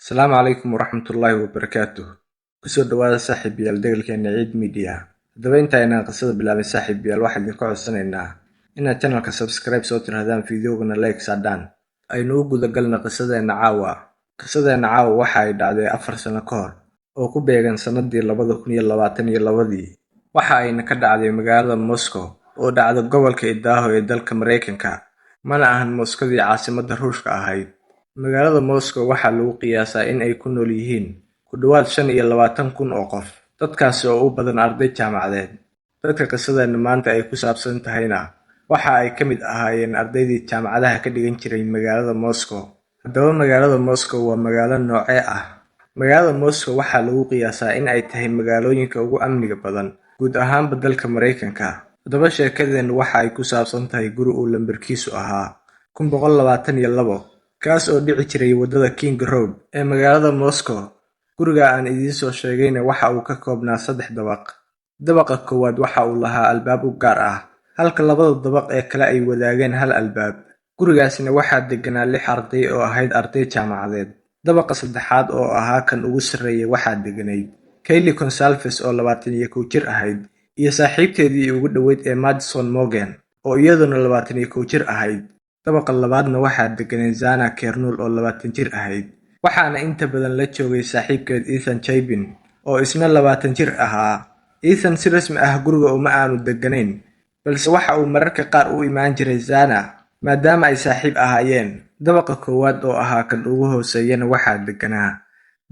Asalaamu calaykum waraxmatullaahi wabarakaatuh. Kusoo dhawaada saaxiibayaal degalkeena Ciid Media. Haddaba intaynaan qisada bilaabin saaxiibayaal waxaan idinka codsanaynaa inaad channelka subscribe soo tirahdaan fiidiyoogana like saadhaan. Aynu u guda galna qisadeena caawa. Qisadeena caawa waxa ay dhacday 4 sano ka hor oo ku beegan sanadii 2022. Waxa ayna ka dhacday magaalada Moscow oo dhacda gobolka Idaho ee dalka Mareykanka. Mana ahan Moscowdii caasimadda Ruushka ahayd. Magaalada Moscow waxaa lagu qiyaasaa in ay ku nool yihiin ku dhawaad 25,000 oo qof, dadkaasi oo u badan arday jaamacadeed. Dadka qisadeena maanta ay ku saabsan tahayna waxa ay ka mid ahaayeen ardaydii jaamacadaha ka dhigan jiray magaalada Moscow. Haddaba magaalada Moscow waa magaalo noocee ah? Magaalada Moscow waxaa lagu qiyaasaa in ay tahay magaalooyinka ugu amniga badan guud ahaanba dalka Mareykanka. Haddaba sheekadeenu waxa ay ku saabsan tahay guri uu lambarkiisu ahaa 122, kaas oo dhici jiray wadada King Road ee magaalada Moscow. Guriga aan idiin soo sheegayna waxa uu ka koobnaa 3 dabaq. Dabaqa koowaad waxa uu lahaa albaab u gaar ah, halka labada dabaq ee kale ay wadaageen hal albaab. Gurigaasina waxaa deganaa 6 arday oo ahayd arday jaamacadeed. Dabaqa saddexaad oo ahaa kan ugu sarreeya waxaa deganayd Kaylee Gonsalves oo 21 jir ahayd, iyo saaxiibteedii ugu dhoweyd ee Madison Morgan oo iyaduna 21 jir ahayd. Dabaqa labaadna waxaa deganay Zana Kernul oo 20 jir ahayd, waxaana inta badan la joogay saaxiibkeed Ethan Chabin oo isna 20 jir ahaa. Ethan si rasmi ah guriga uma aanu deganayn, balse waxa uu mararka qaar u imaan jiray Zana maadaama ay saaxiib ahaayeen. Dabaqa koowaad oo ahaa kan ugu hooseeyana waxaa deganaa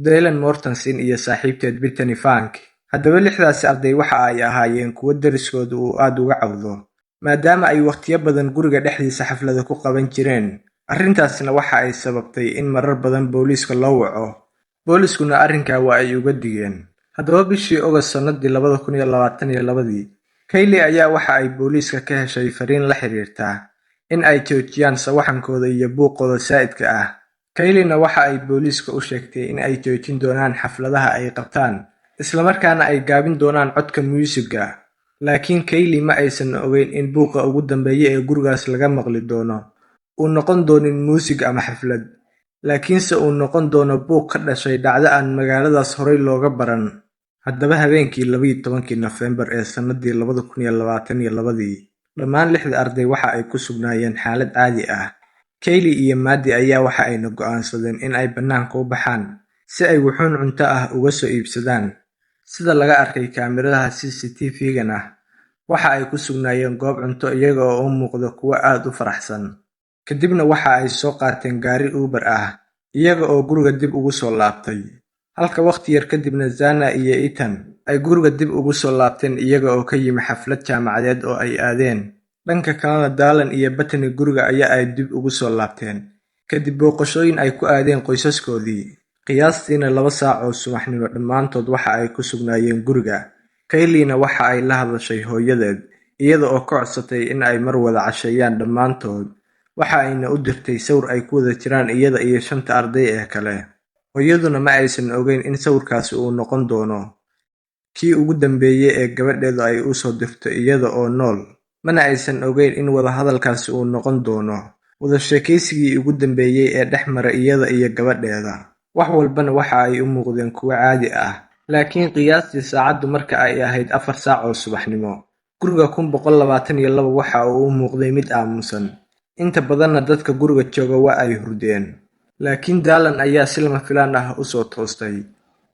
Dylan Mortensen iyo saaxiibteed Brittany Funk. Haddaba 6daasi arday waxa ay ahaayeen kuwo deriskoodu uu aad uga cawdo, maadaama ay waqtiyo badan guriga dhexdiisa xaflado ku qaban jireen. Arrintaasina waxa ay sababtay in marar badan booliiska loo waco. Booliiskuna arrinkaa waa ay uga digeen. Haddaba bishii August sanadii 2022, Kaylee ayaa waxa ay booliiska ka heshay fariin la xiriirta in ay joojiyaan sawaxankooda iyo buuqooda saa'idka ah. Kayleena waxa ay booliiska u sheegtay in ay joojin doonaan xafladaha ay qabtaan, isla markaana ay gaabin doonaan codka muusigga. Laakiin Kaylee ma aysan ogeyn in buuqa ugu dambeeya ee gurigaas laga maqli doono uu noqon doonin muusig ama xaflad, laakiinse uu noqon doono buuq ka dhashay dhacdo aan magaaladaas horey looga baran. Haddaba habeenkii 12 Nofeembar ee sanadii 2022, dhammaan 6 arday waxa ay ku sugnaayeen xaalad caadi ah. Kaylee iyo Maddie ayaa waxa ayna go'aansadeen in ay bannaanka u baxaan si ay wuxuun cunto ah uga soo iibsadaan. Sida laga arkay kaamiradaha CCTV-gana, waxa ay ku sugnaayeen goob cunto iyaga oo u muuqda kuwo aad u faraxsan. Kadibna waxa ay soo qaateen gaari Uber ah iyaga oo guriga dib ugu soo laabtay. Halka waqti yar kadibna Zana iyo Ethan ay guriga dib ugu soo laabteen iyaga oo ka yimi xaflad jaamacadeed oo ay aadeen. Dhanka kalena Dylan iyo Brittany guriga ayaa ay dib ugu soo laabteen kadib booqashooyin ay ku aadeen qoysaskoodii. Qiyaastiina 2 saac oo subaxnimo dhammaantood waxa ay ku sugnaayeen guriga. Kayleena waxa ay la hadashay hooyadeed iyada oo ka codsatay in ay mar wada casheeyaan dhammaantood. Waxa ayna u dirtay sawir ay ku wada jiraan iyada iyo 5 arday ee kale. Hooyaduna ma aysan ogeyn in sawirkaasi uu noqon doono kii ugu dambeeyay ee gabadheedu ay u soo dirto iyada oo nool. Mana aysan ogeyn in wada hadalkaasi uu noqon doono wada sheekaysigii ugu dambeeyay ee dhex mara iyada iyo gabadheeda. Wax walbana waxa ay u muuqdeen kuwo caadi ah, laakiin qiyaastii saacaddu marka ay ahayd 4 saac oo subaxnimo, guriga 122 waxa uu u muuqday mid aamusan. Inta badanna dadka guriga jooga waa ay hurdeen, laakiin Dylan ayaa si lama filaan ah u soo toostay.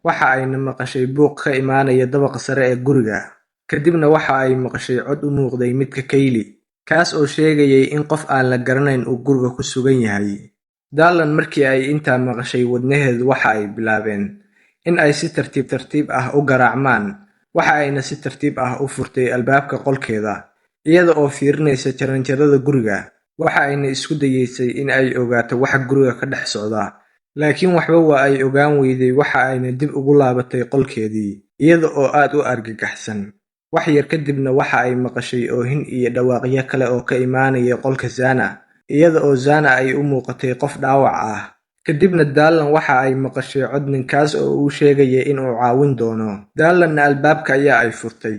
Waxa ayna maqashay buuq ka imaanaya dabaqa sare ee guriga. Kadibna waxa ay maqashay cod u muuqday midka Kaylee, kaas oo sheegayay in qof aan la garanayn uu guriga ku sugan yahay. Dylan markii ay intaa maqashay, wadnaheedu waxa ay bilaabeen in ay si tartiib tartiib ah u garaacmaan. Waxa ayna si tartiib ah u furtay albaabka qolkeeda iyada oo fiirinaysa jaranjarada guriga. Waxa ayna isku dayeysay in ay ogaato waxa guriga ka dhex socda, laakiin waxba waa ay ogaan weyday. Waxa ayna dib ugu laabatay qolkeedii iyada oo aad u argagaxsan. Wax yar kadibna waxa ay maqashay oohin iyo dhawaaqyo kale oo ka imaanaya qolka Zana, iyada oo Zana ay u muuqatay qof dhaawac ah. Kadibna Dylan waxa ay maqashay cod ninkaas oo uu sheegayay in uu caawin doono. Dylanna albaabka ayaa ay furtay.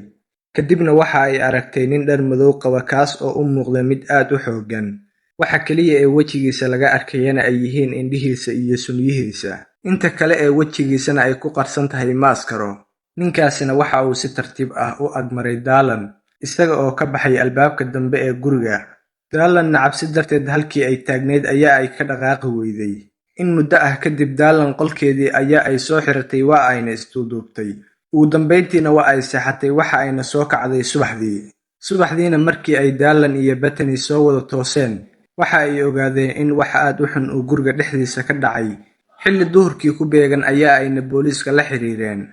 Kadibna waxa ay aragtay nin dhar madow qaba kaas oo u muuqda mid aad u xooggan. Waxa kaliya ee wejigiisa laga arkayana ay yihiin indhihiisa iyo sunyihiisa. inta kale ee wejigiisana ay ku qarsan tahay maaskaro. Ninkaasina waxa uu si tartiib ah u agmaray Daalan, isaga oo ka baxay albaabka dambe ee guriga. Daalanna cabsi darteed halkii ay taagneyd ayaa ay ka dhaqaaqi weyday. In muddo ah kadib Daalan qolkeedii ayaa ay soo xiratay, waa ayna isduuduubtay. Ugu dambeyntiina waa ay seexatay, waxa ayna soo kacday subaxdiina markii ay Daalan iyo Bethany soo wada tooseen, waxa ay ogaadeen in wax aad u xun uu guriga dhexdiisa ka dhacay. Xilli duhurkii ku beegan ayaa ayna booliiska la xiriireen,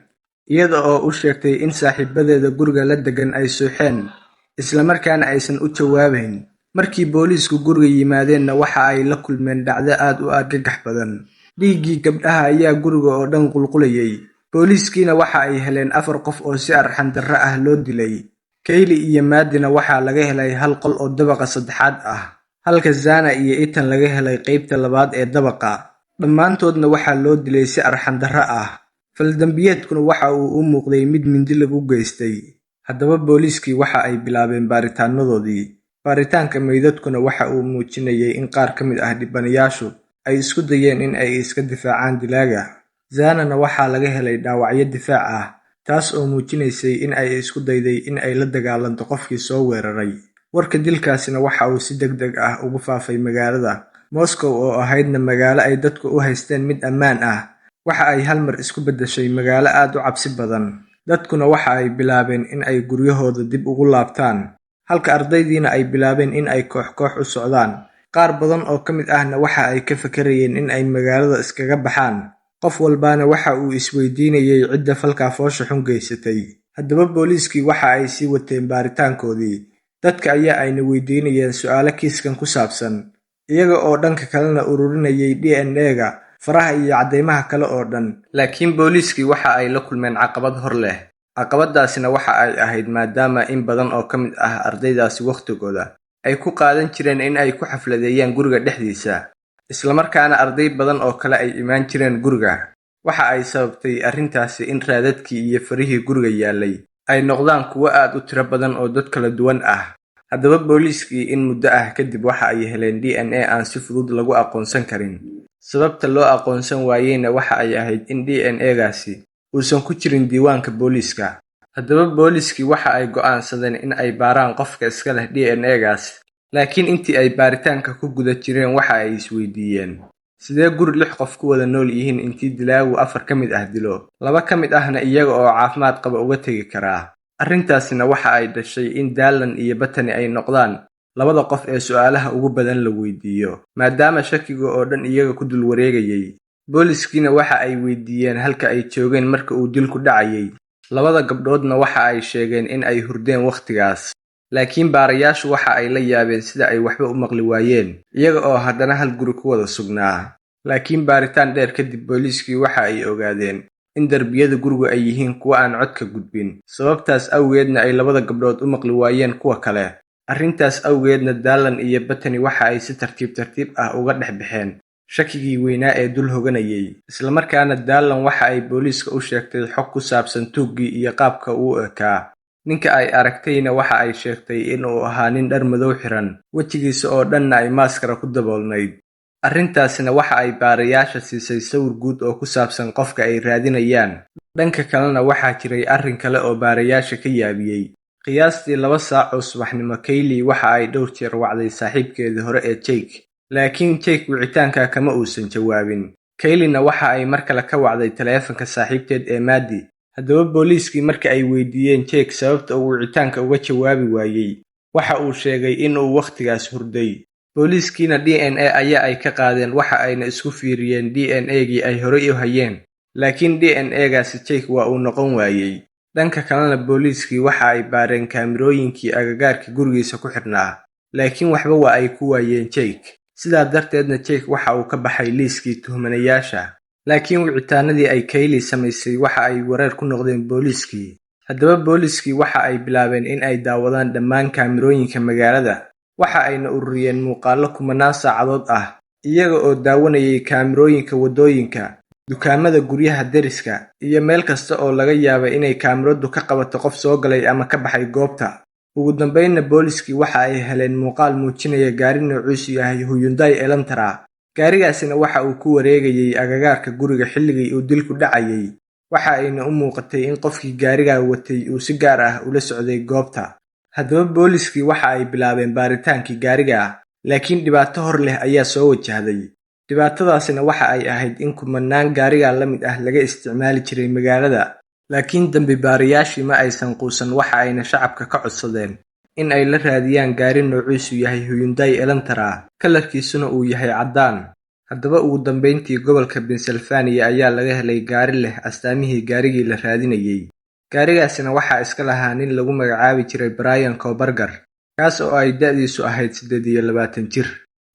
iyada oo u sheegtay in saaxiibadeeda guriga la degan ay suuxeen, isla markaana aysan u jawaabayn. Markii booliisku guriga yimaadeenna waxa ay la kulmeen dhacdo aad u argagax badan. Dhiiggii gabdhaha ayaa guriga oo dhan qulqulayay. Booliiskiina waxa ay heleen 4 qof oo si arxan darro ah loo dilay. Kaylee iyo Maddina waxaa laga helay hal qol oo dabaqa 3aad ah, halka Zana iyo Ethan laga helay qaybta 2aad ee dabaqa. Dhammaantoodna waxaa loo dilay si arxan darro ah. Faldambiyeedkuna waxa uu u muuqday mid mindi lagu geystay. Haddaba booliiskii waxa ay bilaabeen baaritaanadoodii. Baaritaanka meydadkuna waxa uu muujinayay in qaar ka mid ah dhibanayaashu ay isku dayeen in ay iska difaacaan dilaaga. Zanana waxaa laga helay dhaawacyo difaac ah, taas oo muujinaysay in ay isku dayday in ay la dagaalanto qofkii soo weeraray. Warka dilkaasina waxa uu si degdeg ah ugu faafay magaalada. Moscow oo ahaydna magaalo ay dadku u haysteen mid ammaan ah, waxa ay hal mar isku beddeshay magaalo aad u cabsi badan. Dadkuna waxa ay bilaabeen in ay guryahooda dib ugu laabtaan, halka ardaydiina ay bilaabeen in ay koox u socdaan. Qaar badan oo ka mid ahna waxa ay ka fakarayeen in ay magaalada iskaga baxaan. Qof walbaana waxa uu isweydiinayay cidda falka foosha xun geysatay. Haddaba booliiskii waxa ay sii wateen baaritaankoodii. Dadka ayaa ayna weydiinayeen su'aalo kiiskan ku saabsan, iyaga oo dhanka kalena ururinayay DNA-ga, faraha iyo caddeymaha kale oo dhan. Laakiin booliiskii waxa ay la kulmeen caqabad hor leh. Caqabadaasina waxa ay ahayd maadaama in badan oo ka mid ah ardaydaasi waqtigooda ay ku qaadan jireen in ay ku xafladeeyaan guriga dhexdiisa, isla markaana arday badan oo kale ay imaan jireen guriga. Waxa ay sababtay arrintaasi in raadadkii iyo farihii guriga yaalay ay noqdaan kuwo aad u tiro badan oo dad kala duwan ah. Haddaba booliiskii in muddo ah kadib waxa ay heleen DNA aan si fudud lagu aqoonsan karin. Sababta loo aqoonsan waayeyna waxa ay ahayd in DNA-gaasi uusan ku jirin diiwaanka booliiska. Haddaba booliiskii waxa ay go'aansadeen in ay baaraan qofka iska leh DNA-gaas. Laakiin intii ay baaritaanka ku guda jireen waxa ay isweydiiyeen, sidee guri 6 qof ku wada nool yihiin intii dilaagu 4 ka mid ah dilo, 2 ka mid ahna iyaga oo caafimaad qaba uga tegi karaa. Arrintaasina waxa ay dhashay in Daalan iyo Bethany ay noqdaan 2 qof ee su'aalaha ugu badan la weydiiyo, maadaama shakiga oo dhan iyaga ku dul wareegayay. Booliiskiina waxa ay weydiiyeen halka ay joogeen marka uu dilku dhacayay. 2 gabdhoodna waxa ay sheegeen in ay hurdeen waqtigaas. Laakiin baarayaashu waxa ay la yaabeen sida ay waxba u maqli waayeen, iyaga oo haddana hal guri ku wada sugnaa. Laakiin baaritaan dheer kadib booliiskii waxa ay ogaadeen in darbiyada gurigu ay yihiin kuwo aan cod ka gudbin, sababtaas awgeedna ay 2 gabdhood u maqli waayeen kuwa kale. Arrintaas awgeedna Daalan iyo Bethany waxa ay si tartiib ah uga dhex baxeen shakigii weynaa ee dul hoganayay. Isla markaana Daalan waxa ay booliiska u sheegtay xog ku saabsan tuuggii iyo qaabka uu ekaa. Ninka ay aragtayna waxa ay sheegtay in uu ahaa nin dhar madow xiran, wejigiisa oo dhanna ay maaskara ku daboolnayd. Arrintaasina waxa ay baarayaasha siisay sawir guud oo ku saabsan qofka ay raadinayaan. Dhanka kalena waxaa jiray arrin kale oo baarayaasha ka yaabiyey. Qiyaastii 2 saac oo subaxnimo, Kaylee waxa ay dhowr jeer wacday saaxiibkeedii hore ee Jake, laakiin Jake wicitaanka kama uusan jawaabin. Kayleena waxa ay mar kale ka wacday taleefanka saaxiibteed ee Maddie. Haddaba booliiskii markii ay weydiiyeen Jake sababta uu wicitaanka uga jawaabi waayey, waxa uu sheegay in uu waqtigaas hurday. Booliiskiina DNA ayaa ay ka qaadeen, waxa ayna isku fiiriyeen DNA-gii ay horey u hayeen, laakiin DNA-gaasi Jake waa uu noqon waayey. Dhanka kalena booliiskii waxa ay baareen kaamirooyinkii agagaarkii gurigiisa ku xidhnaa, laakiin waxba waa ay ku waayeen Jake. Sidaa darteedna Jake waxa uu ka baxay liiskii tuhmanayaasha. Laakiin wicitaanadii ay Kaylee samaysay waxa ay wareer ku noqdeen booliiskii. Haddaba booliiskii waxa ay bilaabeen in ay daawadaan dhammaan kaamirooyinka magaalada. Waxa ayna ururiyeen muuqaallo 10 saacadood ah, iyaga oo daawanayay kaamirooyinka waddooyinka, dukaamada, guryaha deriska, iyo meel kasta oo laga yaabay inay kaamiradu ka qabato qof soo galay ama ka baxay goobta. Ugu dambeynna booliiskii waxa ay heleen muuqaal muujinaya gaari noociisu yahay Hyundai Elantra, gaarigaasina waxa uu ku wareegayay agagaarka guriga xilligii uu dilku dhacayay, waxa ayna u muuqatay in qofkii gaariga watay uu si gaar ah ula socday goobta. Haddaba booliiskii waxa ay bilaabeen baaritaankii gaariga, laakiin dhibaato hor leh ayaa soo wajahday. Dhibaatadaasina waxa ay ahayd in kumanaan gaariga la mid ah laga isticmaali jiray magaalada, laakiin dambi-baarayaashii ma aysan quusan, waxa ayna shacabka ka codsadeen in ay la raadiyaan gaari noociisu yahay Hyundai Elantra, kalarkiisuna uu yahay caddaan. Haddaba ugu dambeyntii gobolka Pennsylvania ayaa laga helay gaari leh astaamihii gaarigii la raadinayay. Gaarigaasina waxaa iska lahaa nin lagu magacaabi jiray Brian Koberger, kaas oo ay da'diisu ahayd 28 jir.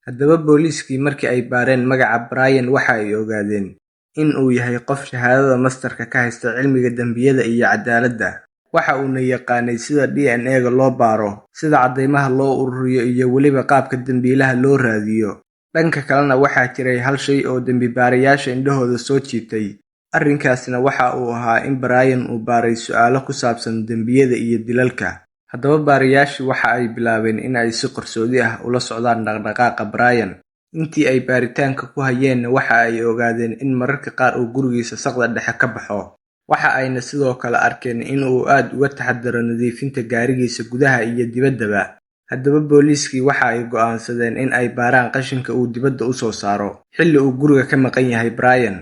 Haddaba booliiskii markii ay baareen magaca Brian waxa ay ogaadeen in uu yahay qof shahaadada masterka ka haysta cilmiga dambiyada iyo cadaaladda. Waxa uuna yaqaanay sida DNA-ga loo baaro, sida caddeymaha loo ururiyo iyo weliba qaabka dambiilaha loo raadiyo. Dhanka kalena waxaa jiray hal shay oo dambi-baarayaasha indhahooda soo jiitay. Arrinkaasina waxa uu ahaa in Brian uu baaray su'aalo ku saabsan dambiyada iyo dilalka. Haddaba baarayaashii waxa ay bilaabeen in ay si qarsoodi ah ula socdaan dhaqdhaqaaqa Brian. Intii ay baaritaanka ku hayeenna waxa ay ogaadeen in mararka qaar uu gurigiisa saqda dhexe ka baxo. Waxa ayna sidoo kale arkeen in uu aad uga taxadaro nadiifinta gaarigiisa gudaha iyo dibaddaba. Haddaba booliiskii waxa ay go'aansadeen in ay baaraan qashinka uu dibadda u soo saaro xilli uu guriga ka maqan yahay Brian.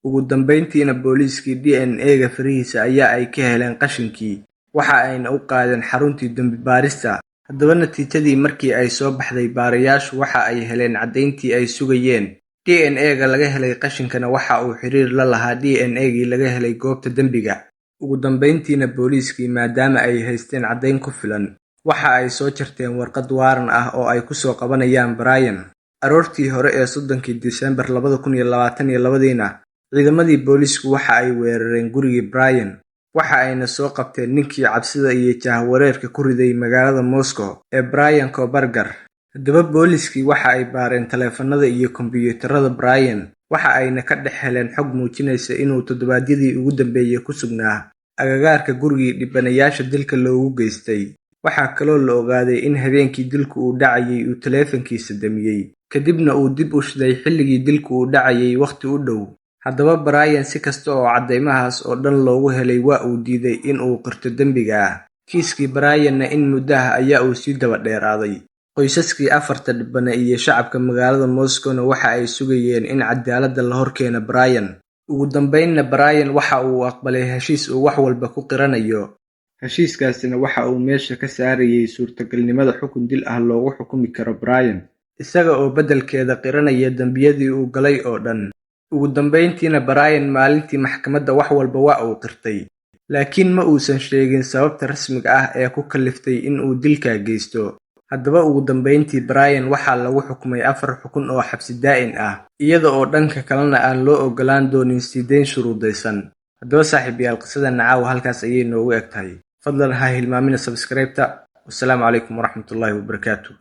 Ugu dambeyntiina booliiskii DNA-ga farihiisa ayaa ay ka heleen qashinkii, waxa ayna u qaadeen xaruntii dambi-baarista. Haddaba natiijadii markii ay soo baxday, baarayaashu waxa ay heleen caddayntii ay sugayeen. DNA-ga laga helay qashinkana waxa uu xiriir la lahaa DNA-gii laga helay goobta dembiga. Ugu dambeyntiina booliiskii maadaama ay haysteen caddayn ku filan, waxa ay soo jarteen warqad waaran ah oo ay ku soo qabanayaan Brian. Aroortii hore ee 30kii Diseembar 2022 ciidamadii booliisku waxa ay weerareen gurigii Brian, waxa ayna soo qabteen ninkii cabsida iyo jahwareerka ku riday magaalada Moscow ee Brian Koberger. Haddaba booliiskii waxa ay baareen taleefanada iyo kombiyuutarada Brian, waxa ayna ka dhex heleen xog muujinaysa inuu toddobaadyadii ugu dambeeyay ku sugnaa agagaarka gurigii dhibanayaasha dilka loogu geystay. Waxaa kaloo la ogaaday in habeenkii dilku uu dhacayay uu taleefankiisa damiyay, kadibna uu dib u shiday xilligii dilku uu dhacayay waqti u dhow. Haddaba Brian si kasta oo caddeymahaas oo dhan loogu helay waa uu diiday in uu qirto dembiga. Kiiskii Brianna in muddo ah ayaa uu sii daba dheeraaday. Qoysaskii 4 dhibane iyo shacabka magaalada Moscowna waxa ay sugayeen in cadaaladda la horkeeno Brian. Ugu dambeynna Brian waxa uu aqbalay heshiis uu wax walba ku qiranayo. Heshiiskaasina waxa uu meesha ka saarayay suurtagalnimada xukun dil ah loogu xukumi karo Brian, isaga oo beddelkeeda qiranaya dambiyadii uu galay oo dhan. Ugu dambeyntiina Brian maalintii maxkamadda wax walba waa uu qirtay, laakiin ma uusan sheegin sababta rasmiga ah ee ku kaliftay in uu dilka geysto. Haddaba ugu dambeyntii Brian waxaa lagu xukumay 4 xukun oo xabsi daa'in ah, iyada oo dhanka kalena aan loo ogolaan doonin sii dayn shuruudaysan. Haddaba saaxiibayaal, qisada nacaaw halkaas ayay noogu egtahay. Fadlan ha hilmaamina subscribe-ta. Wassalaamu calaykum waraxmatullaahi wabarakaatuh.